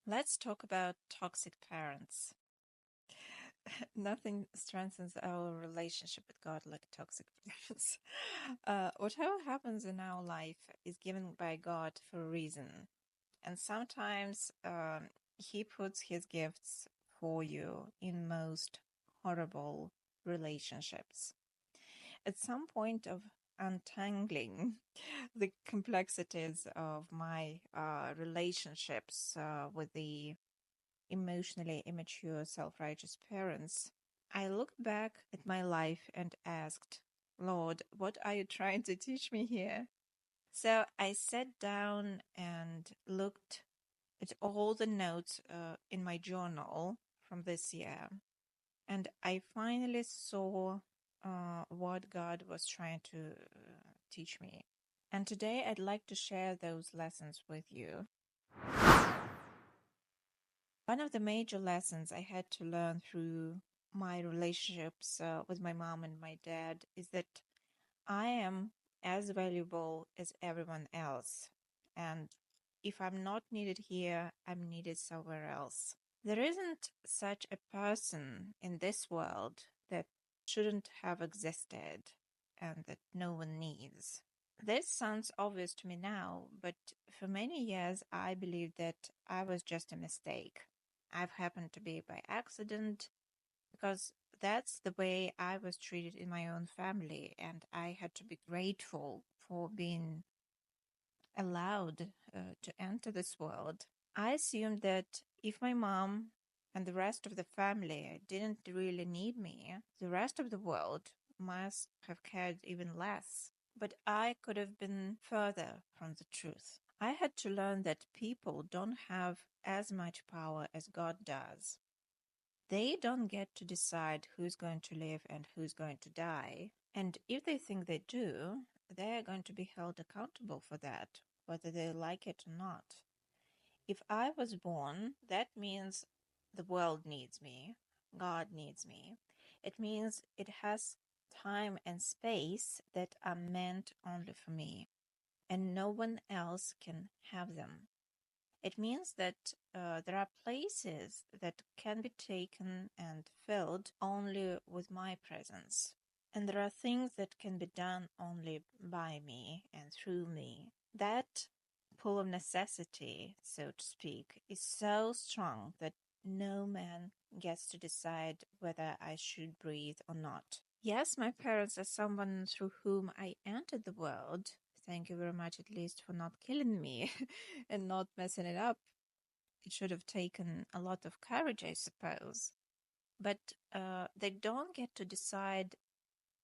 Let's talk about toxic parents. Nothing strengthens our relationship with God like toxic parents. Whatever happens in our life is given by God for a reason. And sometimes He puts His gifts for you in most horrible relationships. At some point of untangling the complexities of my relationships with the emotionally immature, self righteous parents, I looked back at my life and asked, Lord, what are you trying to teach me here? So I sat down and looked at all the notes in my journal from this year, and I finally saw what God was trying to teach me. And today I'd like to share those lessons with you. One of the major lessons I had to learn through my relationships with my mom and my dad is that I am as valuable as everyone else. And if I'm not needed here, I'm needed somewhere else. There isn't such a person in this world that shouldn't have existed and that no one needs. This sounds obvious to me now, but for many years I believed that I was just a mistake. I've happened to be by accident because that's the way I was treated in my own family, and I had to be grateful for being allowed to enter this world. I assumed that if my mom and the rest of the family didn't really need me, the rest of the world must have cared even less. But I could have been further from the truth. I had to learn that people don't have as much power as God does. They don't get to decide who's going to live and who's going to die. And if they think they do, they're going to be held accountable for that, whether they like it or not. If I was born, that means the world needs me, God needs me. It means it has time and space that are meant only for me, and no one else can have them. It means that there are places that can be taken and filled only with my presence. And there are things that can be done only by me and through me. That pull of necessity, so to speak, is so strong that no man gets to decide whether I should breathe or not. Yes, my parents are someone through whom I entered the world. Thank you very much, at least, for not killing me and not messing it up. It should have taken a lot of courage, I suppose. But they don't get to decide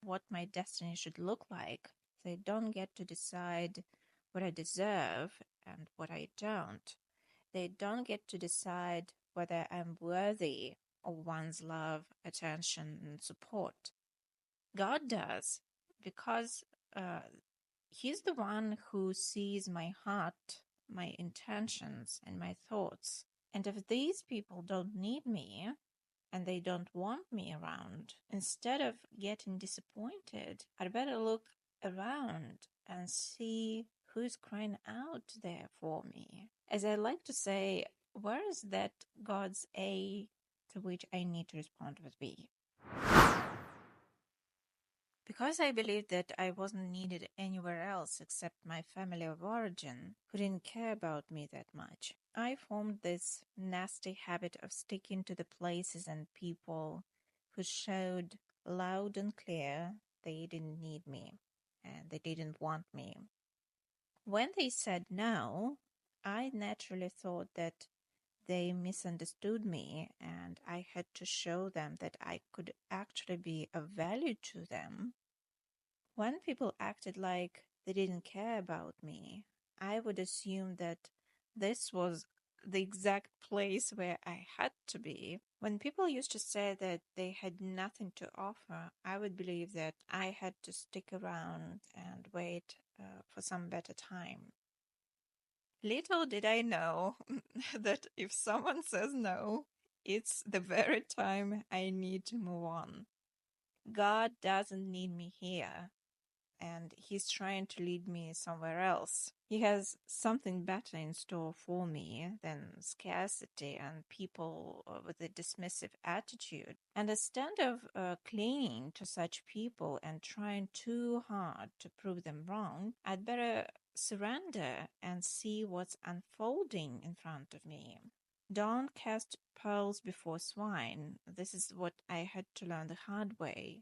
what my destiny should look like. They don't get to decide what I deserve and what I don't. They don't get to decide whether I'm worthy of one's love, attention, and support. God does, because uh, He's the one who sees my heart, my intentions, and my thoughts. And if these people don't need me, and they don't want me around, instead of getting disappointed, I'd better look around and see who's crying out there for me. As I like to say, where is that God's A to which I need to respond with B? Because I believed that I wasn't needed anywhere else except my family of origin, who didn't care about me that much, I formed this nasty habit of sticking to the places and people who showed loud and clear they didn't need me and they didn't want me. When they said no, I naturally thought that they misunderstood me and I had to show them that I could actually be of value to them. When people acted like they didn't care about me, I would assume that this was the exact place where I had to be. When people used to say that they had nothing to offer, I would believe that I had to stick around and wait for some better time. Little did I know that if someone says no, it's the very time I need to move on. God doesn't need me here. and he's trying to lead me somewhere else. He has something better in store for me than scarcity and people with a dismissive attitude. And instead of clinging to such people and trying too hard to prove them wrong, I'd better surrender and see what's unfolding in front of me. Don't cast pearls before swine. This is what I had to learn the hard way.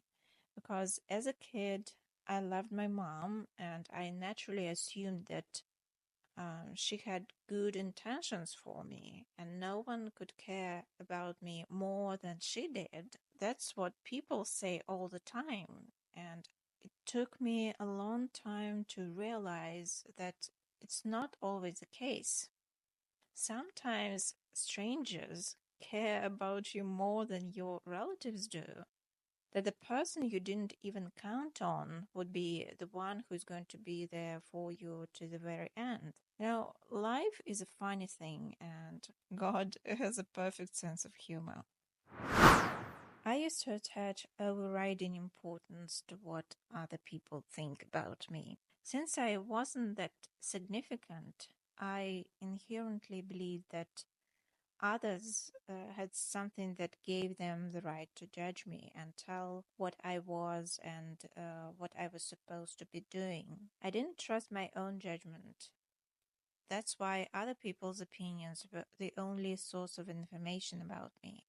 Because as a kid, I loved my mom, and I naturally assumed that she had good intentions for me, and no one could care about me more than she did. That's what people say all the time, and it took me a long time to realize that it's not always the case. Sometimes strangers care about you more than your relatives do. That the person you didn't even count on would be the one who's going to be there for you to the very end. Now, life is a funny thing, and God has a perfect sense of humor. I used to attach overriding importance to what other people think about me. Since I wasn't that significant, I inherently believed that others had something that gave them the right to judge me and tell what I was and what I was supposed to be doing. I didn't trust my own judgment. That's why other people's opinions were the only source of information about me.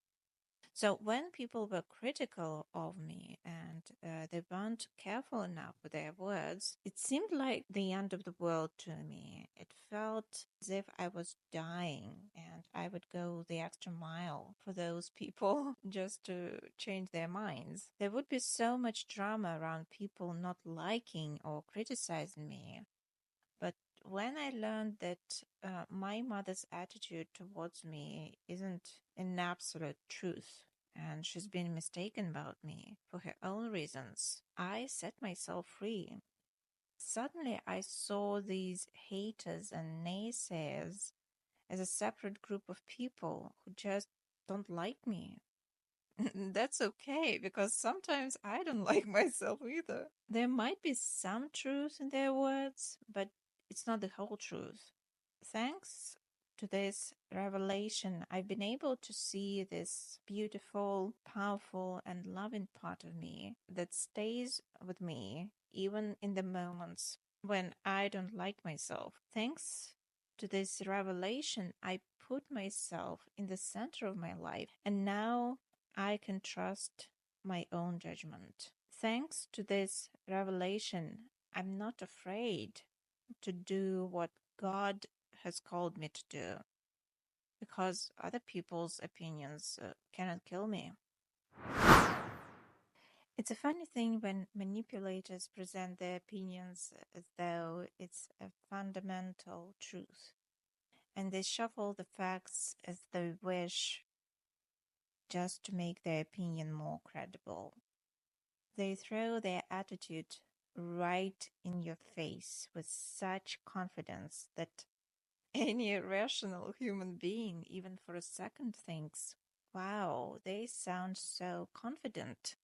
So when people were critical of me and they weren't careful enough with their words, it seemed like the end of the world to me. It felt as if I was dying, and I would go the extra mile for those people just to change their minds. There would be so much drama around people not liking or criticizing me. But when I learned that my mother's attitude towards me isn't an absolute truth, and she's been mistaken about me for her own reasons, I set myself free. Suddenly, I saw these haters and naysayers as a separate group of people who just don't like me. That's okay, because sometimes I don't like myself either. There might be some truth in their words, but it's not the whole truth. Thanks to this revelation, I've been able to see this beautiful, powerful, and loving part of me that stays with me even in the moments when I don't like myself. Thanks to this revelation, I put myself in the center of my life, and now I can trust my own judgment. Thanks to this revelation, I'm not afraid to do what God has called me to do, because other people's opinions cannot kill me. It's a funny thing when manipulators present their opinions as though it's a fundamental truth, and they shuffle the facts as they wish just to make their opinion more credible. They throw their attitude right in your face with such confidence that any rational human being, even for a second, thinks, wow, they sound so confident.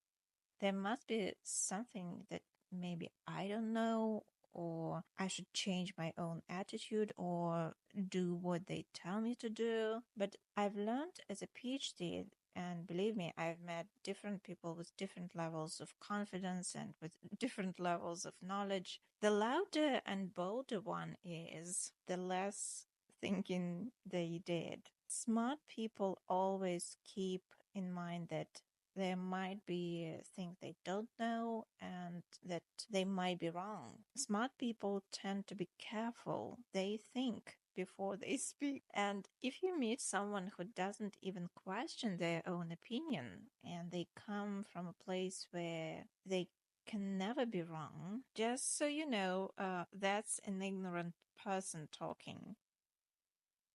There must be something that maybe I don't know, or I should change my own attitude or do what they tell me to do. But I've learned as a PhD, and believe me, I've met different people with different levels of confidence and with different levels of knowledge. The louder and bolder one is, the less thinking they did. Smart people always keep in mind that there might be things they don't know and that they might be wrong. Smart people tend to be careful. They think before they speak. And if you meet someone who doesn't even question their own opinion and they come from a place where they can never be wrong, just so you know, that's an ignorant person talking.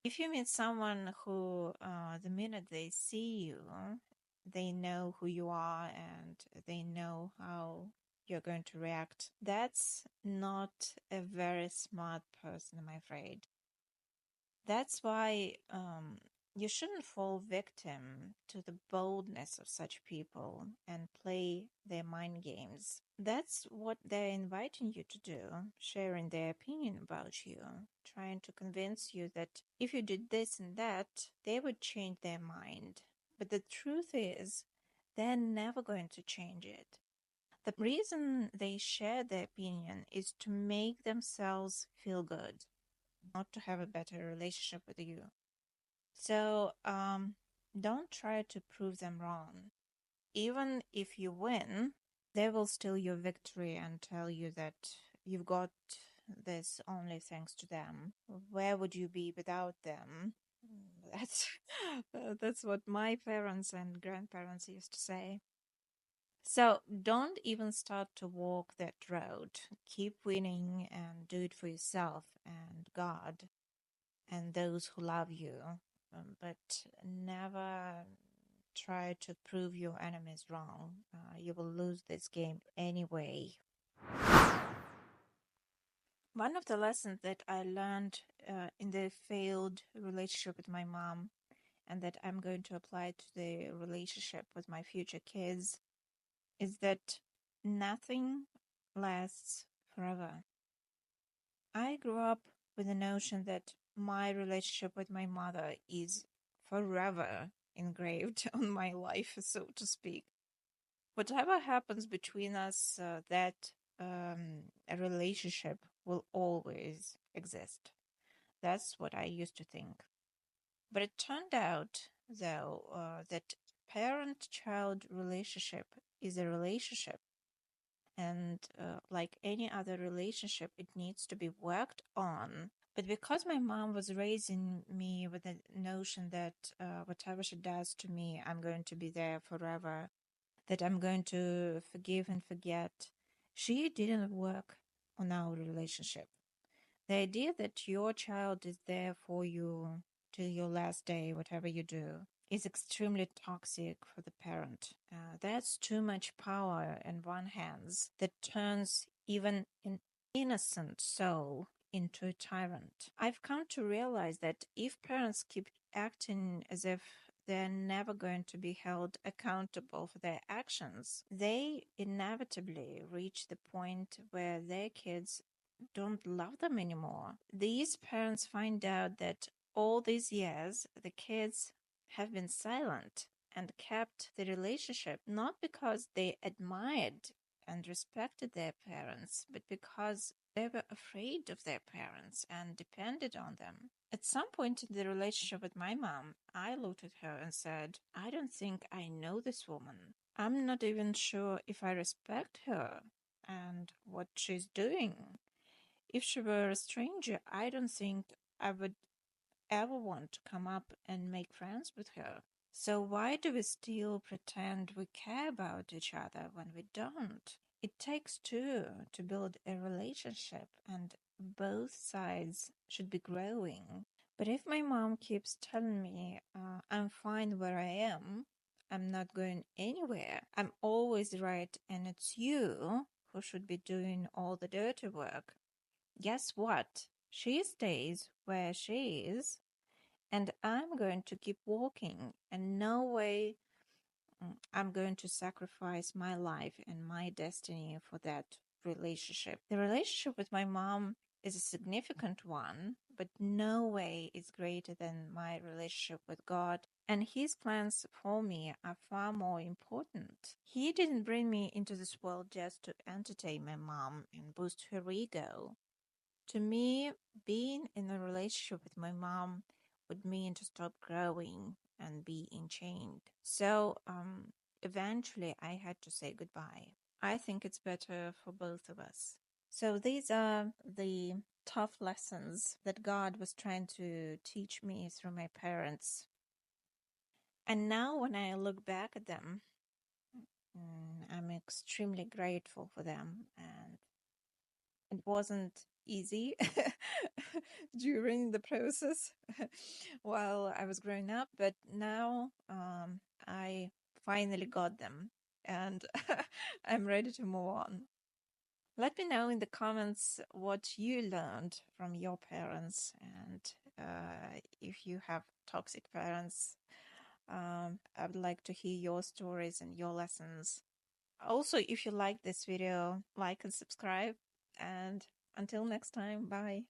If you meet someone who, the minute they see you, they know who you are and they know how you're going to react, that's not a very smart person, I'm afraid. That's why You shouldn't fall victim to the boldness of such people and play their mind games. That's what they're inviting you to do, sharing their opinion about you, trying to convince you that if you did this and that, they would change their mind. But the truth is, they're never going to change it. The reason they share their opinion is to make themselves feel good, not to have a better relationship with you. So don't try to prove them wrong. Even if you win, they will steal your victory and tell you that you've got this only thanks to them. Where would you be without them? That's that's what my parents and grandparents used to say. So don't even start to walk that road. Keep winning and do it for yourself and God and those who love you. But never try to prove your enemies wrong. You will lose this game anyway. One of the lessons that I learned in the failed relationship with my mom, and that I'm going to apply to the relationship with my future kids, is that nothing lasts forever. I grew up with the notion that my relationship with my mother is forever engraved on my life, so to speak. Whatever happens between us, that a relationship will always exist. That's what I used to think. But it turned out, though, that parent-child relationship is a relationship. And like any other relationship, it needs to be worked on. But because my mom was raising me with the notion that whatever she does to me, I'm going to be there forever, that I'm going to forgive and forget, she didn't work on our relationship. The idea that your child is there for you till your last day, whatever you do, is extremely toxic for the parent. That's too much power in one hands that turns even an innocent soul into a tyrant. I've come to realize that if parents keep acting as if they're never going to be held accountable for their actions, they inevitably reach the point where their kids don't love them anymore. These parents find out that all these years the kids have been silent and kept the relationship not because they admired and respected their parents, but because they were afraid of their parents and depended on them. At some point in the relationship with my mom, I looked at her and said, I don't think I know this woman. I'm not even sure if I respect her and what she's doing. If she were a stranger, I don't think I would ever want to come up and make friends with her. So why do we still pretend we care about each other when we don't? It takes two to build a relationship, and both sides should be growing. But if my mom keeps telling me I'm fine where I am, I'm not going anywhere, I'm always right, and it's you who should be doing all the dirty work, guess what? She stays where she is, and I'm going to keep walking, and no way I'm going to sacrifice my life and my destiny for that relationship. The relationship with my mom is a significant one, but no way is greater than my relationship with God. And his plans for me are far more important. He didn't bring me into this world just to entertain my mom and boost her ego. To me, being in a relationship with my mom would mean to stop growing and be enchained. So eventually I had to say goodbye. I think it's better for both of us. So these are the tough lessons that God was trying to teach me through my parents. And now when I look back at them, I'm extremely grateful for them, and it wasn't easy during the process while I was growing up, but now I finally got them and I'm ready to move on. Let me know in the comments what you learned from your parents and if you have toxic parents. I would like to hear your stories and your lessons. Also, if you like this video, like and subscribe. And until next time, bye.